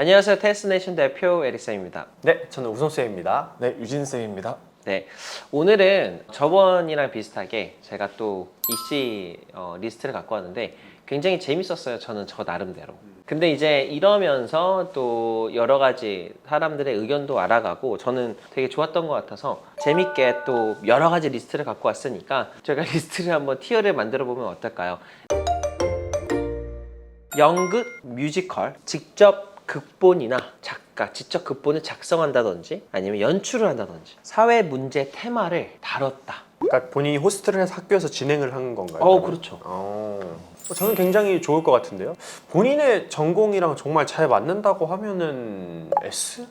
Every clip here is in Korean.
안녕하세요. 테스트네이션 대표 에릭쌤입니다. 네, 저는 우선쌤입니다. 네, 유진쌤입니다. 네, 오늘은 저번이랑 비슷하게 제가 또 EC 리스트를 갖고 왔는데 굉장히 재밌었어요. 저는 저 나름대로. 근데 이제 이러면서 또 여러 가지 사람들의 의견도 알아가고 저는 되게 좋았던 것 같아서 재밌게 또 여러 가지 리스트를 갖고 왔으니까 제가 리스트를 한번 티어를 만들어 보면 어떨까요? 연극, 뮤지컬, 직접 극본이나 작가, 직접 극본을 작성한다든지 아니면 연출을 한다든지 사회 문제 테마를 다뤘다. 그러니까 본인이 호스트를 해서 학교에서 진행을 한 건가요? 그렇죠. 저는 굉장히 좋을 것 같은데요. 본인의 전공이랑 정말 잘 맞는다고 하면은 S?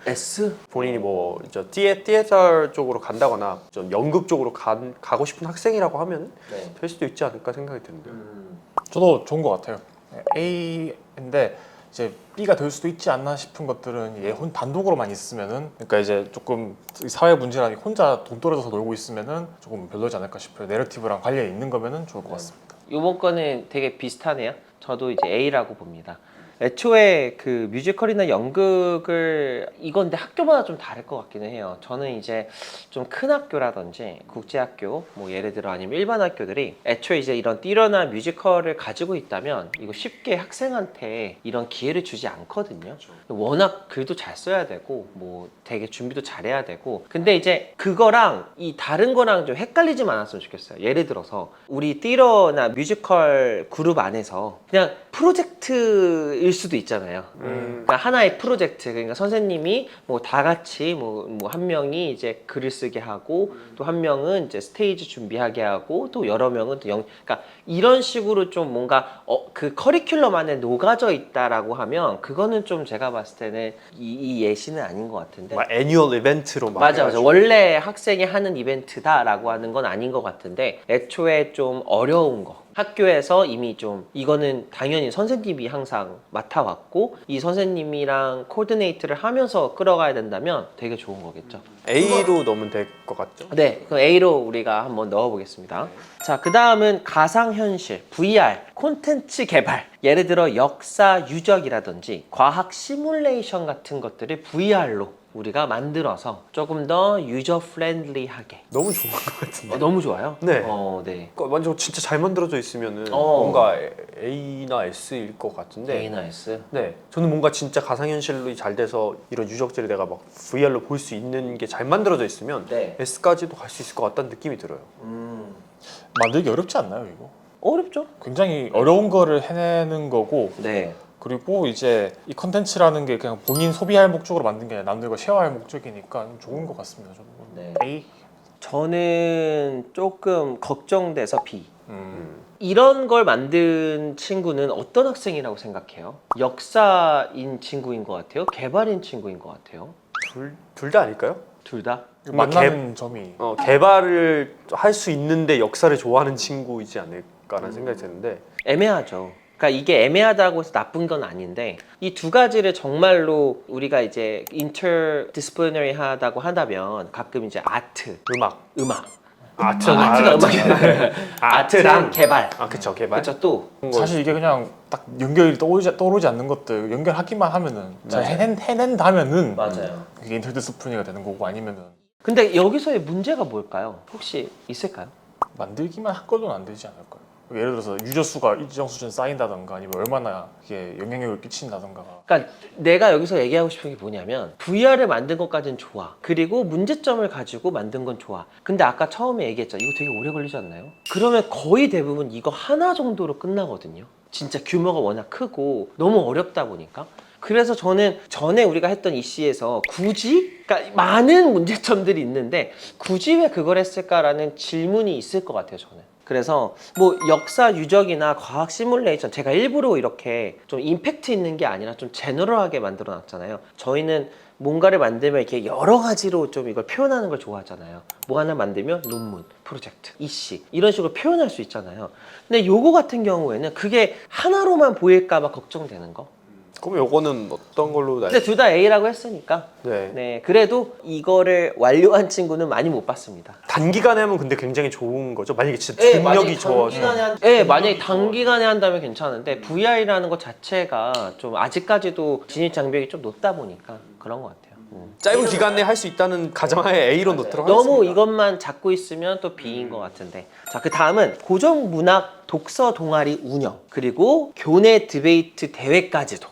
S? 본인이 뭐 티에터 쪽으로 간다거나 좀 연극 쪽으로 가고 싶은 학생이라고 하면 네. 될 수도 있지 않을까 생각이 드는데요. 저도 좋은 것 같아요. A인데 이제 B가 될 수도 있지 않나 싶은 것들은 얘 단독으로만 있으면은, 그러니까 이제 조금 사회 문제랑 혼자 돈 떨어져서 놀고 있으면은 조금 별로지 않을까 싶어요. 내러티브랑 관련이 있는 거면은 좋을 것 같습니다. 이번 거는 되게 비슷하네요. 저도 이제 A라고 봅니다. 애초에 그 뮤지컬이나 연극을 이건데 학교마다 좀 다를 것 같기는 해요. 저는 이제 좀 큰 학교라든지 국제학교 뭐 예를 들어 아니면 일반 학교들이 애초에 이제 이런 띠러나 뮤지컬을 가지고 있다면 이거 쉽게 학생한테 이런 기회를 주지 않거든요. 워낙 글도 잘 써야 되고 뭐 되게 준비도 잘해야 되고, 근데 이제 그거랑 이 다른 거랑 좀 헷갈리지 않았으면 좋겠어요. 예를 들어서 우리 띠러나 뮤지컬 그룹 안에서 그냥 프로젝트일 수도 있잖아요. 그러니까 하나의 프로젝트, 그러니까 선생님이 뭐 다 같이 뭐 한 명이 이제 글을 쓰게 하고 또 한 명은 이제 스테이지 준비하게 하고 또 여러 명은 또 그러니까 이런 식으로 좀 뭔가 그 커리큘럼 안에 녹아져 있다라고 하면 그거는 좀 제가 봤을 때는 이 예시는 아닌 것 같은데. 막 애뉴얼 이벤트로 막 맞아. 해가지고. 원래 학생이 하는 이벤트다라고 하는 건 아닌 것 같은데 애초에 좀 어려운 거. 학교에서 이미 좀 이거는 당연히 선생님이 항상 맡아왔고 이 선생님이랑 코디네이트를 하면서 끌어가야 된다면 되게 좋은 거겠죠. A로 넣으면 될 것 같죠? 네, 그럼 A로 우리가 한번 넣어보겠습니다. 자, 그 다음은 가상현실, VR, 콘텐츠 개발. 예를 들어 역사 유적이라든지 과학 시뮬레이션 같은 것들을 VR로 우리가 만들어서 조금 더 유저 프렌들리하게. 너무 좋은 것 같은데. 너무 좋아요. 네. 네. 완전 진짜 잘 만들어져 있으면은 어. 뭔가 A나 S일 것 같은데. A나 S. 네, 저는 뭔가 진짜 가상현실로 잘 돼서 이런 유적지를 내가 막 VR로 볼 수 있는 게 잘 만들어져 있으면 네. S까지도 갈 수 있을 것 같다는 느낌이 들어요. 만들기 어렵지 않나요, 이거? 어렵죠? 굉장히 어려운 거를 해내는 거고, 네. 그리고 이제 이 컨텐츠라는 게 그냥 본인 소비할 목적으로 만든 게 아니라 남들과 쉐어할 목적이니까 좋은 것 같습니다. 저는 네. A. 저는 조금 걱정돼서 B. 이런 걸 만든 친구는 어떤 학생이라고 생각해요? 역사인 친구인 것 같아요? 개발인 친구인 것 같아요? 둘 다 아닐까요? 둘 다? 만나는 점이 개발을 할 수 있는데 역사를 좋아하는 친구이지 않을까라는 생각이 드는데. 애매하죠. 그러니까 이게 애매하다고 해서 나쁜 건 아닌데 이 두 가지를 정말로 우리가 이제 인터디스플리너리 하다고 한다면 가끔 이제 아트, 음악. 아트가 음악이야. 아트랑 개발. 그쵸, 개발. 그쵸, 또 사실 이게 그냥 딱 연결이 떠오르지 않는 것들 연결하기만 하면은 잘 해낸다면은 맞아요. 그게 인터디스플리너리가 되는 거고, 아니면은 근데 여기서의 문제가 뭘까요? 혹시 있을까요? 만들기만 한 걸로는 안 되지 않을까요? 예를 들어서 유저 수가 일정 수준 쌓인다던가 아니면 얼마나 이게 영향력을 끼친다던가. 그러니까 내가 여기서 얘기하고 싶은 게 뭐냐면 VR을 만든 것까지는 좋아. 그리고 문제점을 가지고 만든 건 좋아. 근데 아까 처음에 얘기했죠. 이거 되게 오래 걸리지 않나요? 그러면 거의 대부분 이거 하나 정도로 끝나거든요. 진짜 규모가 워낙 크고 너무 어렵다 보니까. 그래서 저는 전에 우리가 했던 EC에서 굳이, 그러니까 많은 문제점들이 있는데 굳이 왜 그걸 했을까라는 질문이 있을 것 같아요, 저는. 그래서 뭐 역사 유적이나 과학 시뮬레이션, 제가 일부러 이렇게 좀 임팩트 있는 게 아니라 좀 제너럴하게 만들어 놨잖아요. 저희는 뭔가를 만들면 이렇게 여러 가지로 좀 이걸 표현하는 걸 좋아하잖아요. 뭐 하나 만들면 논문, 프로젝트, EC 이런 식으로 표현할 수 있잖아요. 근데 요거 같은 경우에는 그게 하나로만 보일까 봐 걱정되는 거. 그럼 요거는 어떤 걸로 근데 둘 다 A라고 했으니까 네. 네 그래도 이거를 완료한 친구는 많이 못 봤습니다. 단기간에 하면 근데 굉장히 좋은 거죠. 만약에 진짜 능력이 좋아서. 만약에 단기간에 한다면 괜찮은데 VR이라는 것 자체가 좀 아직까지도 진입 장벽이 좀 높다 보니까 그런 것 같아요. 짧은 기간 내에 할 수 있다는 가정하에 A로 놓도록 너무 하겠습니다. 이것만 잡고 있으면 또 B인 것 같은데. 자, 그 다음은 고전 문학 독서 동아리 운영 그리고 교내 디베이트 대회까지도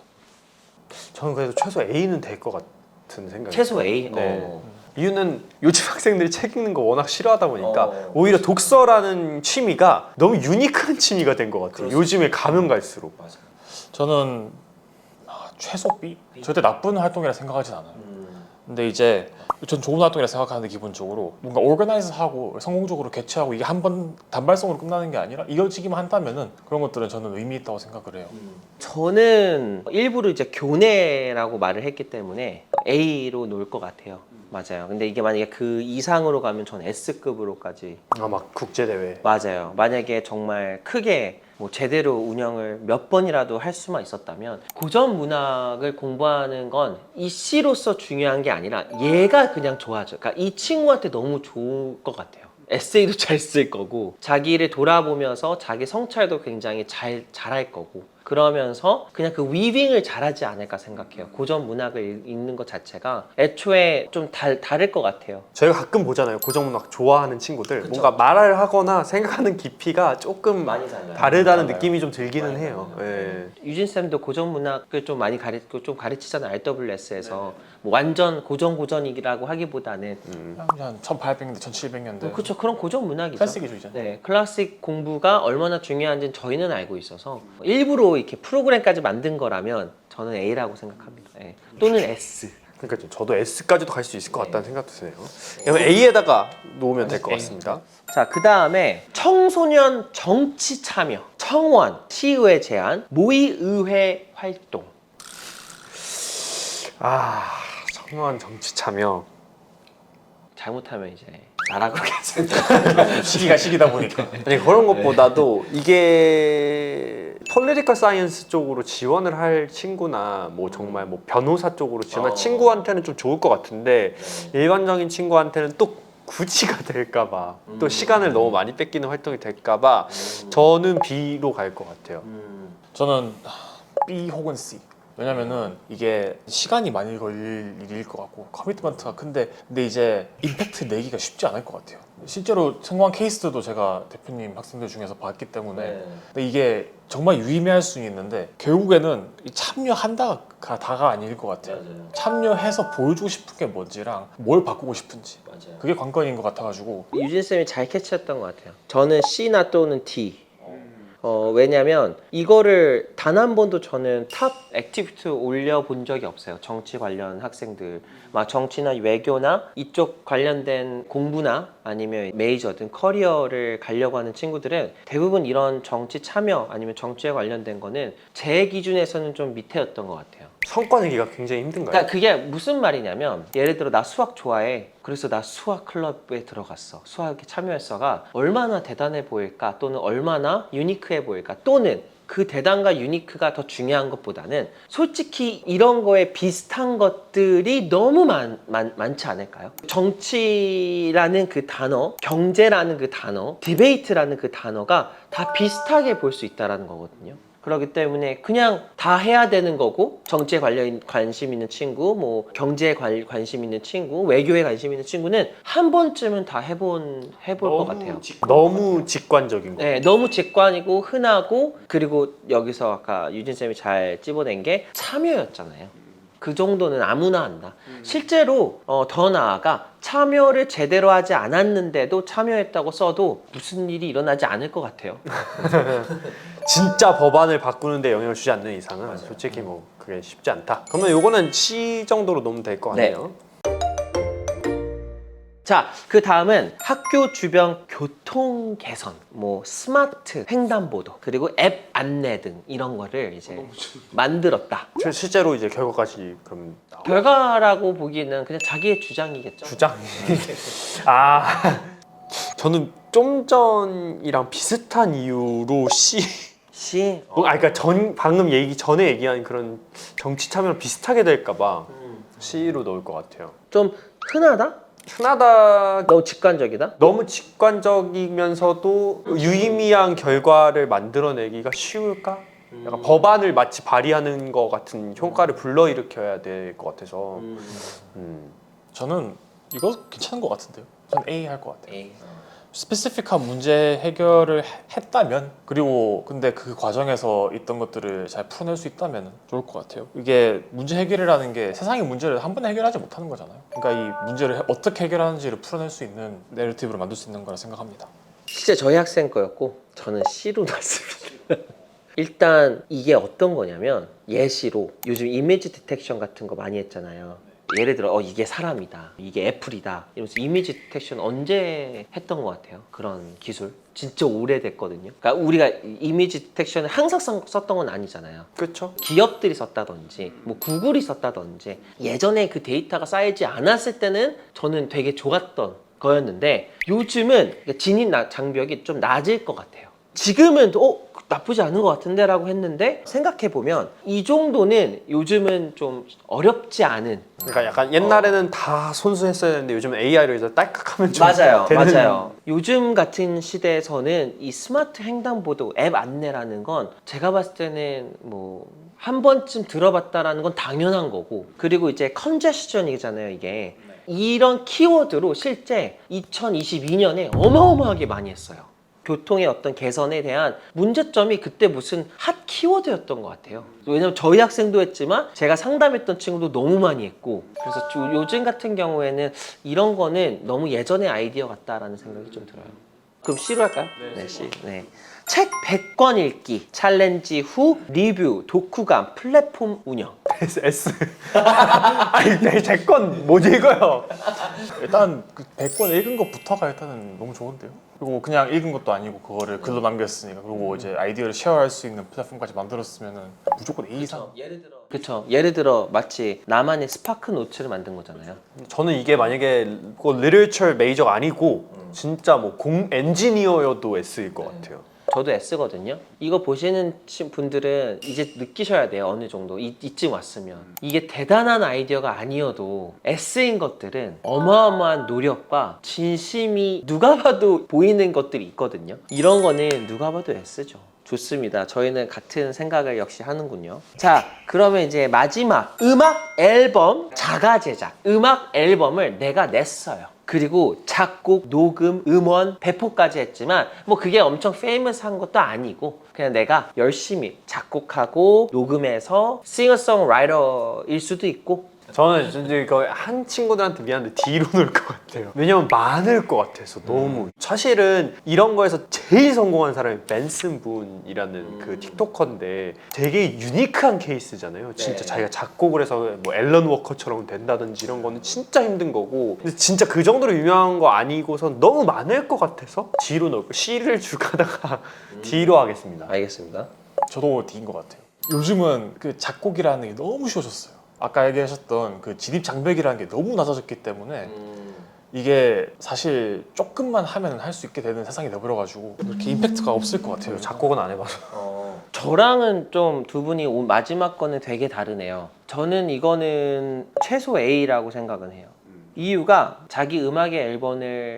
저는 그래도 최소 A는 될 것 같은 생각이 최소 A. 네. 이유는 요즘 학생들이 책 읽는 거 워낙 싫어하다 보니까 오히려 독서라는 취미가 너무 유니크한 취미가 된 것 같아요. 요즘에 가면 갈수록. 저는 최소 B? 절대 나쁜 활동이라 생각하진 않아요. 근데 이제 전 좋은 활동이라 생각하는데 기본적으로 뭔가 오르가나이즈하고 성공적으로 개최하고 이게 한 번 단발성으로 끝나는 게 아니라 이어지기만 한다면은 그런 것들은 저는 의미 있다고 생각을 해요. 저는 일부러 이제 교내라고 말을 했기 때문에 A로 놓을 것 같아요. 맞아요. 근데 이게 만약에 그 이상으로 가면 전 S급으로까지 막 국제 대회. 맞아요. 만약에 정말 크게 뭐 제대로 운영을 몇 번이라도 할 수만 있었다면 고전 문학을 공부하는 건 이 씨로서 중요한 게 아니라 얘가 그냥 좋아져. 그러니까 이 친구한테 너무 좋을 것 같아요. 에세이도 잘 쓸 거고 자기를 돌아보면서 자기 성찰도 굉장히 잘할 거고 그러면서 그냥 그 위빙을 잘하지 않을까 생각해요. 고전 문학을 읽는 것 자체가 애초에 좀 다를 것 같아요. 저희가 가끔 보잖아요. 고전문학 좋아하는 친구들 뭔가 말을 하거나 생각하는 깊이가 조금 많이 달라요. 다르다는 느낌이 좀 들기는 해요. 예. 유진 쌤도 고전 문학을 좀 많이 가르치잖아요. RWS에서 뭐 완전 고전이라고 하기보다는 한 1800년대, 1700년대 그렇죠. 그런 고전 문학이죠. 클래식이죠 이제. 네, 클래식 공부가 얼마나 중요한지는 저희는 알고 있어서 일부러 이렇게 프로그램까지 만든 거라면 저는 A라고 생각합니다. 네. 또는 S. 그러니까 저도 S까지도 갈 수 있을 것 같다는 생각도 드네요. 그러면 A에다가 놓으면 될 것 같습니다. 자, 그 다음에 청소년 정치 참여, 청원, 시의회 제안, 모의의회 활동. 청소년 정치 참여. 잘못하면 이제 나라 그러겠습니다. 시기다 보니까. 아니 그런 것보다도 이게 폴리티컬 사이언스 쪽으로 지원을 할 친구나 뭐 정말 뭐 변호사 쪽으로 지원할 친구한테는 좀 좋을 것 같은데 일반적인 친구한테는 또 구지가 될까봐 또 시간을 너무 많이 뺏기는 활동이 될까봐 저는 B로 갈 것 같아요. 저는 B 혹은 C. 왜냐면은 이게 시간이 많이 걸릴 일일 것 같고 커미트먼트가 큰데 근데 이제 임팩트 내기가 쉽지 않을 것 같아요. 실제로 성공한 케이스들도 제가 대표님 학생들 중에서 봤기 때문에 근데 이게 정말 유의미할 수는 있는데 결국에는 이 참여한다가 다가 아닐 것 같아요. 참여해서 보여주고 싶은 게 뭔지랑 뭘 바꾸고 싶은지 그게 관건인 것 같아가지고 유진 쌤이 잘 캐치했던 것 같아요. 저는 C나 또는 D. 왜냐면 이거를 단 한 번도 저는 탑 액티비티 올려본 적이 없어요. 정치 관련 학생들 막 정치나 외교나 이쪽 관련된 공부나 아니면 메이저든 커리어를 가려고 하는 친구들은 대부분 이런 정치 참여 아니면 정치에 관련된 거는 제 기준에서는 좀 밑에였던 것 같아요. 성과 내기가 굉장히 힘든가요? 그러니까 그게 무슨 말이냐면 예를 들어 나 수학 좋아해. 그래서 나 수학 클럽에 들어갔어. 수학에 참여했어가 얼마나 대단해 보일까 또는 얼마나 유니크해 보일까 또는 그 대단과 유니크가 더 중요한 것보다는 솔직히 이런 거에 비슷한 것들이 너무 많지 않을까요? 정치라는 그 단어, 경제라는 그 단어, 디베이트라는 그 단어가 다 비슷하게 볼 수 있다는 거거든요. 그렇기 때문에 그냥 다 해야 되는 거고 정치에 관심 있는 친구, 뭐 경제에 관심 있는 친구, 외교에 관심 있는 친구는 한 번쯤은 다 해볼 것 같아요. 너무 직관적인 거. 네, 너무 직관이고 흔하고 그리고 여기서 아까 유진 쌤이 잘 찝어낸 게 참여였잖아요. 그 정도는 아무나 한다. 실제로 더 나아가 참여를 제대로 하지 않았는데도 참여했다고 써도 무슨 일이 일어나지 않을 것 같아요. 진짜 법안을 바꾸는데 영향을 주지 않는 이상은 솔직히 뭐 그게 쉽지 않다. 그러면 요거는 C 정도로 놓으면 될 것 같네요. 자, 그 다음은 학교 주변 교통 개선, 뭐 스마트 횡단보도, 그리고 앱 안내 등 이런 거를 이제 만들었다. 실제로 이제 결과까지 그럼 결과라고 보기에는 그냥 자기의 주장이겠죠. 주장? 저는 좀 전이랑 비슷한 이유로 C C? 그러니까 방금 전에 얘기한 그런 정치 참여랑 비슷하게 될까봐 C로 넣을 것 같아요. 좀 흔하다? 흔하다. 너무 직관적이다? 너무 직관적이면서도 유의미한 결과를 만들어내기가 쉬울까? 약간 법안을 마치 발의하는 것 같은 효과를 불러일으켜야 될 것 같아서 저는 이거 괜찮은 것 같은데요. 전 A 할 것 같아요. A. 스페시픽한 문제 해결을 했다면, 그리고 근데 그 과정에서 있던 것들을 잘 풀어낼 수 있다면 좋을 것 같아요. 이게 문제 해결이라는 게 세상의 문제를 한 번에 해결하지 못하는 거잖아요. 그러니까 이 문제를 어떻게 해결하는지를 풀어낼 수 있는 내러티브를 만들 수 있는 거라 생각합니다. 실제 저희 학생 거였고 저는 C로 넣었습니다. 일단 이게 어떤 거냐면 예시로 요즘 이미지 디텍션 같은 거 많이 했잖아요. 예를 들어 이게 사람이다, 이게 애플이다 이러면서 이미지 디텍션 언제 했던 것 같아요? 그런 기술 진짜 오래됐거든요. 그러니까 우리가 이미지 디텍션을 항상 썼던 건 아니잖아요. 그렇죠? 기업들이 썼다든지 뭐 구글이 썼다든지 예전에 그 데이터가 쌓이지 않았을 때는 저는 되게 좋았던 거였는데 요즘은 진입 장벽이 좀 낮을 것 같아요. 지금은 나쁘지 않은 것 같은데 라고 했는데 생각해보면 이 정도는 요즘은 좀 어렵지 않은. 그러니까 약간 옛날에는 다 손수했어야 되는데 요즘 AI로 해서 딸깍하면 좀 맞아요. 되는. 맞아요. 요즘 같은 시대에서는 이 스마트 횡단보도 앱 안내라는 건 제가 봤을 때는 뭐 한 번쯤 들어봤다라는 건 당연한 거고, 그리고 이제 컨제스션이잖아요 이게. 이런 키워드로 실제 2022년에 어마어마하게 많이 했어요. 교통의 어떤 개선에 대한 문제점이 그때 무슨 핫 키워드였던 것 같아요. 왜냐면 저희 학생도 했지만 제가 상담했던 친구도 너무 많이 했고, 그래서 요즘 같은 경우에는 이런 거는 너무 예전의 아이디어 같다라는 생각이 좀 들어요. 그럼 C로 할까요? 네, C. 네. 책 100권 읽기, 챌린지 후 리뷰, 독후감, 플랫폼 운영. S. 아니 제 건 못 읽어요. 일단 그 100권 읽은 것부터가 일단은 너무 좋은데요. 그리고 그냥 읽은 것도 아니고 그거를 글로 남겼으니까, 그리고 이제 아이디어를 쉐어할 수 있는 플랫폼까지 만들었으면은 무조건 A 이상. 예를 들어 마치 나만의 스파크 노트를 만든 거잖아요. 저는 이게 만약에 리터처 메이저가 아니고 진짜 뭐 엔지니어여도 S일 것 같아요. 저도 S거든요. 이거 보시는 분들은 이제 느끼셔야 돼요. 어느 정도 이쯤 왔으면 이게 대단한 아이디어가 아니어도 S인 것들은 어마어마한 노력과 진심이 누가 봐도 보이는 것들이 있거든요. 이런 거는 누가 봐도 S죠. 좋습니다. 저희는 같은 생각을 역시 하는군요. 자, 그러면 이제 마지막 음악 앨범 자가 제작. 음악 앨범을 내가 냈어요. 그리고 작곡, 녹음, 음원, 배포까지 했지만 뭐 그게 엄청 페이머스한 것도 아니고 그냥 내가 열심히 작곡하고 녹음해서 싱어송라이터일 수도 있고. 저는 이제 한 친구들한테 미안한데 D로 넣을 것 같아요. 왜냐면 많을 것 같아서 너무. 사실은 이런 거에서 제일 성공한 사람이 벤슨 분이라는 그 틱토커인데 되게 유니크한 케이스잖아요. 진짜 네. 자기가 작곡을 해서 뭐 앨런 워커처럼 된다든지 이런 거는 진짜 힘든 거고. 근데 진짜 그 정도로 유명한 거 아니고선 너무 많을 것 같아서 D로 넣을 거예요. C를 줄까다가 D로 하겠습니다. 알겠습니다. 저도 D인 것 같아요. 요즘은 그 작곡이라는 게 너무 쉬워졌어요. 아까 얘기하셨던 그 진입 장벽이라는 게 너무 낮아졌기 때문에 이게 사실 조금만 하면 할 수 있게 되는 세상이 돼버려가지고 그렇게 임팩트가 없을 것 같아요. 작곡은 안 해봐서. 저랑은 좀 두 분이 마지막 거는 되게 다르네요. 저는 이거는 최소 A라고 생각은 해요. 이유가 자기 음악의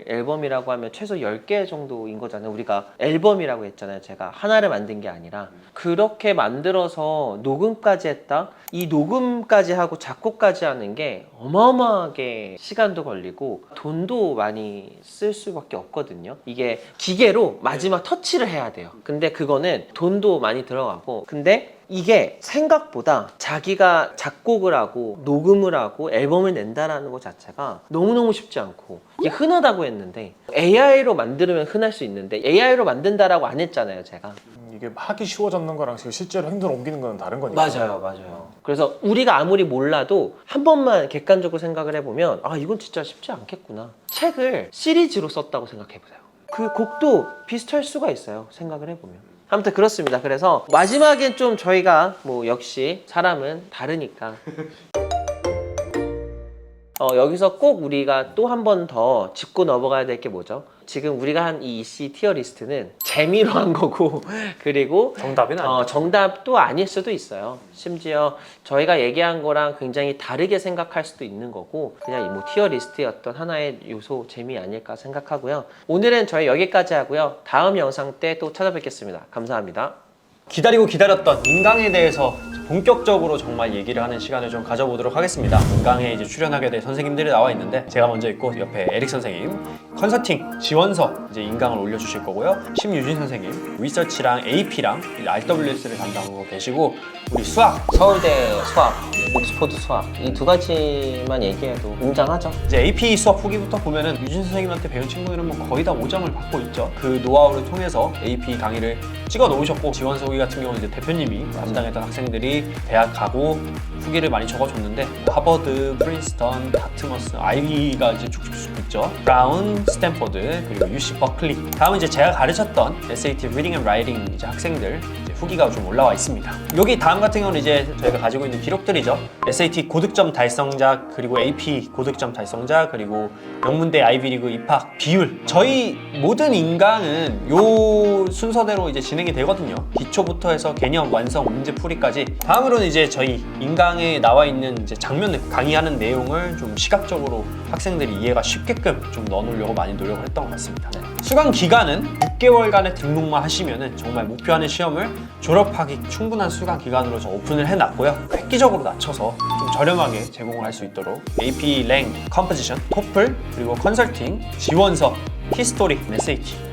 앨범이라고 하면 최소 10개 정도인 거잖아요. 우리가 앨범이라고 했잖아요. 제가 하나를 만든 게 아니라 그렇게 만들어서 녹음까지 했다. 이 녹음까지 하고 작곡까지 하는 게 어마어마하게 시간도 걸리고 돈도 많이 쓸 수밖에 없거든요. 이게 기계로 마지막 터치를 해야 돼요. 근데 그거는 돈도 많이 들어가고, 근데 이게 생각보다 자기가 작곡을 하고 녹음을 하고 앨범을 낸다라는 것 자체가 너무너무 쉽지 않고, 이게 흔하다고 했는데 AI로 만들면 흔할 수 있는데 AI로 만든다라고 안 했잖아요 제가. 이게 하기 쉬워졌는 거랑 실제로 행동을 옮기는 건 다른 거니까. 맞아요. 그래서 우리가 아무리 몰라도 한 번만 객관적으로 생각을 해보면 아, 이건 진짜 쉽지 않겠구나. 책을 시리즈로 썼다고 생각해보세요. 그 곡도 비슷할 수가 있어요. 생각을 해보면. 아무튼 그렇습니다. 그래서 마지막엔 좀 저희가 뭐 역시 사람은 다르니까 여기서 꼭 우리가 또 한 번 더 짚고 넘어가야 될 게 뭐죠? 지금 우리가 한 이 EC 티어 리스트는 재미로 한 거고 그리고 정답은 아니에요. 정답도 아닐 수도 있어요. 심지어 저희가 얘기한 거랑 굉장히 다르게 생각할 수도 있는 거고 그냥 뭐 티어 리스트의 어떤 하나의 요소 재미 아닐까 생각하고요. 오늘은 저희 여기까지 하고요. 다음 영상 때 또 찾아뵙겠습니다. 감사합니다. 기다리고 기다렸던 인강에 대해서 본격적으로 정말 얘기를 하는 시간을 좀 가져보도록 하겠습니다. 인강에 이제 출연하게 될 선생님들이 나와 있는데 제가 먼저 있고 옆에 에릭 선생님, 컨설팅 지원서 이제 인강을 올려주실 거고요. 심유진 선생님, 리서치랑 AP랑 RWS를 담당하고 계시고 우리 수학 서울대 수학, 옥스포드 수학 이 두 가지만 얘기해도 웅장하죠. 이제 AP 수업 후기부터 보면은 유진 선생님한테 배운 친구들은 뭐 거의 다 5점을 받고 있죠. 그 노하우를 통해서 AP 강의를 찍어 놓으셨고 지원서 후기 같은 경우는 이제 대표님이 담당했던 학생들이 대학 가고 후기를 많이 적어줬는데 하버드, 프린스턴, 다트머스, 아이비가 이제 쭉쭉쭉 있죠. 브라운, 스탠포드 그리고 UC 버클리. 다음은 이제 제가 가르쳤던 SAT Reading and Writing 이제 학생들 이제 후기가 좀 올라와 있습니다. 여기 다음 같은 경우는 이제 저희가 가지고 있는 기록들이죠. SAT 고득점 달성자 그리고 AP 고득점 달성자 그리고 명문대 아이비리그 입학 비율. 저희 모든 인강은 요 순서대로 이제 진행이 되거든요. 기초부터 해서 개념 완성 문제 풀이까지. 다음으로는 이제 저희 인강에 나와 있는 이제 장면 강의하는 내용을 좀 시각적으로 학생들이 이해가 쉽게끔 좀 넣어놓으려고 많이 노력을 했던 것 같습니다. 수강 기간은 6개월간의 등록만 하시면은 정말 목표하는 시험을 졸업하기 충분한 수강 기간으로 좀 오픈을 해놨고요. 획기적으로 낮춰서 좀 저렴하게 제공을 할 수 있도록 AP, 랭, 컴포지션, 토플, 그리고 컨설팅, 지원서, 히스토리,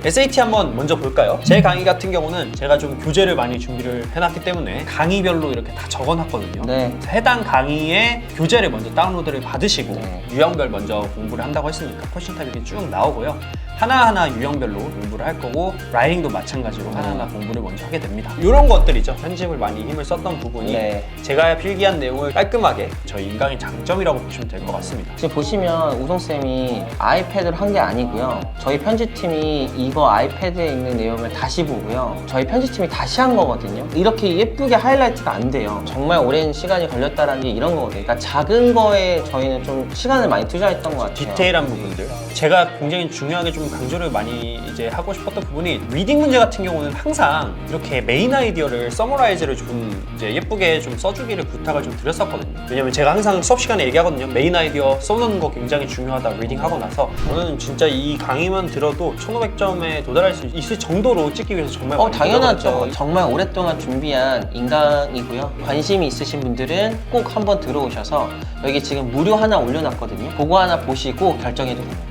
SAT 한번 먼저 볼까요? 제 강의 같은 경우는 제가 좀 교재를 많이 준비를 해놨기 때문에 강의별로 이렇게 다 적어놨거든요. 네. 해당 강의의 교재를 먼저 다운로드를 받으시고 네. 유형별 먼저 공부를 한다고 했으니까 퀘션 타입이 쭉 나오고요. 하나하나 유형별로 공부를 할 거고 라이팅도 마찬가지로 하나하나 공부를 먼저 하게 됩니다. 이런 것들이죠. 편집을 많이 힘을 썼던 부분이 네. 제가 필기한 내용을 깔끔하게 저희 인강의 장점이라고 보시면 될 것 같습니다. 지금 보시면 우성쌤이 아이패드로 한 게 아니고요. 저희 편집팀이 이거 아이패드에 있는 내용을 다시 보고요. 저희 편집팀이 다시 한 거거든요. 이렇게 예쁘게 하이라이트가 안 돼요. 정말 오랜 시간이 걸렸다라는 게 이런 거거든요. 그러니까 작은 거에 저희는 좀 시간을 많이 투자했던 것 같아요. 디테일한 부분들. 제가 굉장히 중요하게 좀 강조를 많이 이제 하고 싶었던 부분이 리딩 문제 같은 경우는 항상 이렇게 메인 아이디어를 서머라이즈를 좀 이제 예쁘게 좀 써주기를 부탁을 좀 드렸었거든요. 왜냐면 제가 항상 수업 시간에 얘기하거든요. 메인 아이디어 써놓는 거 굉장히 중요하다. 리딩 하고 나서 저는 진짜 이 강의만 들어도 1500점에 도달할 수 있을 정도로 찍기 위해서 정말 많이 당연하죠. 노력을 했죠. 정말 오랫동안 준비한 인강이고요. 관심이 있으신 분들은 꼭 한번 들어오셔서 여기 지금 무료 하나 올려놨거든요. 그거 하나 보시고 결정해도 됩니다.